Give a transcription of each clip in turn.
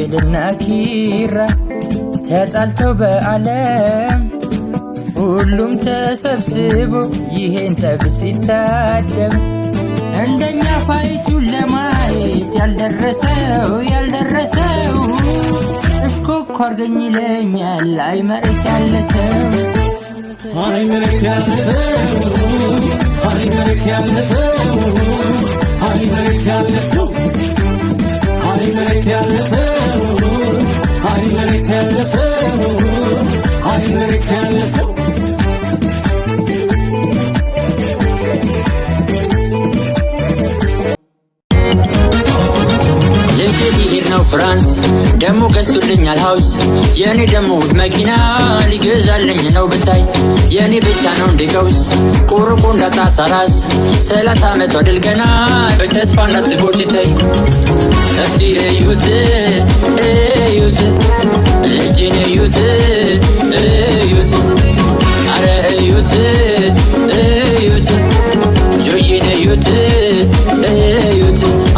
አቤልና ኪራ ተጣልተው በዓለም ሁሉም ተሰብስቦ ይሄን ጠብ ሲታደም እንደኛ ፋይቱን ለማየት ያልደረሰው እሽኮኮ አርገኝ ይለኛል አይ መሬት ያለ ሰው አይ መሬት ያለ ሰው አይ መሬት ያለ ሰው አይ መሬት ያለ ሰው አይ መሬት ያለ ሰው አይ መሬት ያለ ሰው አይ መሬት ያለ ሰው ነው ፍራንስ ደሞ ገዝቶልኛል ሃውስ የኔ ደሞ መኪና ሊገዛልኝ ነው ብታይ የኔ ብቻ ነው እንዲቀውስ ቆርቆ እንዳታሳራስ 30 ዓመት ወደል ገና በተስፋ እንዳትጎትተይ እስቲ እዩት ልጅን እዩት አረ እዩት ጆይን እዩት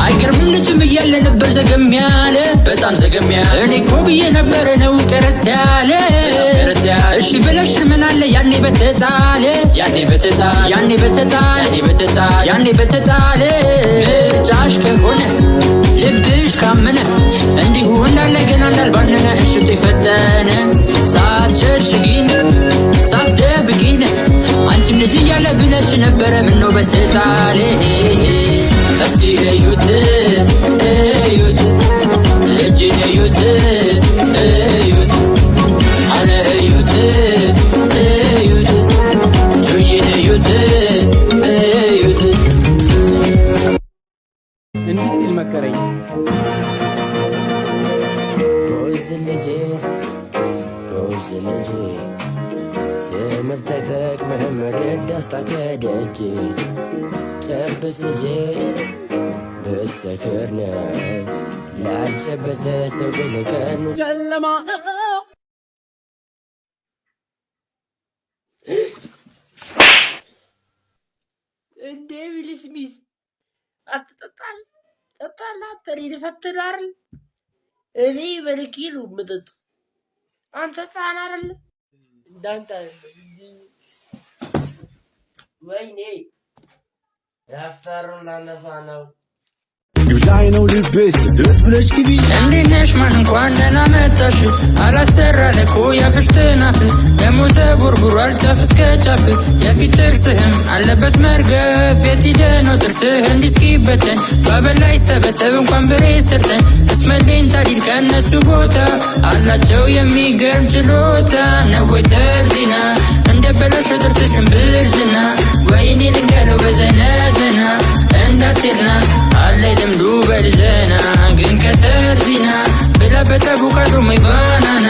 አይገርም ልጅም እያለ ነበር ዘገም ያለ በጣም ዘገም ያለ እኔ እኮ ብዬ ነበር ነው ቀረት ያለ እሺ ብለሽ ምን አለ ያኔ በተጣለ ጫሽ ከሆነ ልብሽ ካመነ እንዲሁ እንዳለ ገና እንዳልባነነ እሽት የፈተነ ሳትሸሽጊን ሳትደብቂን አንቺም ልጅ እያለ ብለሽ ነበረ ምነው በተጣለ እስቲ እዩት ልጅን እዩት አረ እዩት ጆይን እዩት እንዲህ ሲል መከረኝ ሮዝ ልጄ ትምህርት አይጠቅምህም መገድ አስታከደጅ ጨብስ ልጄ ብትሰክር ነው ያልጨበሰ ሰው ግን ቀኑ ጨለማ እንዴ ዊል ስሚዝ አትጠጣል አተሪ ተፈትዳር እኔ በልኪሉ ምጥጥ አንተ ጻና አይደል እንዳንተ ወይኔ ያፍታሩን ላነሳ ነው ግብዣይ ነው ልቤስ ትብለሽ ግቢ እንዴት ነሽ ማን እንኳን ደህና መጣሽ አላሰራ ለኮ ያፍሽ ትናፍ ደሞ ተቦርቡሯል ጫፍ እስከ ጫፍ የፊት ጥርስህም አለበት መርገፍ የት ሂደህ ነው ጥርስህ እንዲስኪበተን ባበላይ ሰበሰብ እንኳን ብሬ ሰርተን እስመሌን ታዲድ ከነሱ ቦታ አላቸው የሚገርም ችሎታ ነው ወይ ተርዚና እንደ በላሽ ጥርስሽን ብርዝና ወይኔ ልንገለው በዘነዘና እንዳትልና አለይ ልምዱ በልዘና ግን ከተርዚና ብላ በተቡቃሉ መይባናና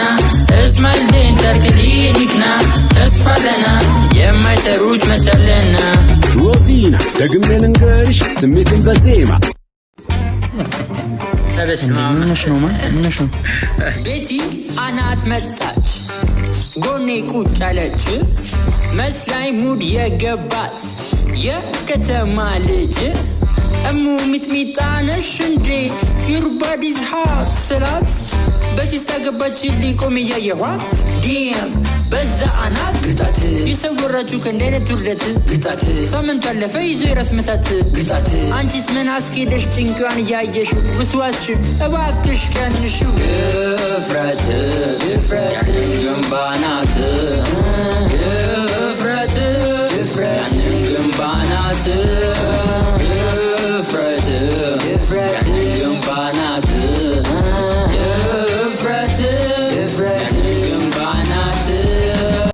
እስማኤል ዴንታል ክሊኒክና ተስፋለና የማይሰሩት መቻለና ሮዚና ደግሜ ልንገርሽ ስሜትን በዜማ ምንሽ ነው ቤቲ አናት መጣች ጎኔ ቁጭ አለች መስላይ ሙድ የገባት የከተማ ልጅ እሙ ሚጥሚጣ ነሽ እንዴ your body's hot ስላት በቲስታ ገባችልኝ ቆሜ እያየኋት ዲም በዛ አናት ግጣት የሰወራችሁ ከእንደይነት ውርደት ግጣት ሳምንቱ አለፈ ይዞ የራስ ምታት ግጣት አንቺስ ምን አስኬደሽ ጭንቋን እያየሽ ውስዋስሽ እባክሽ ቀንሹ ድፍረት ግንባናት ድፍረት ግንባናት ድፍረት ግንባናት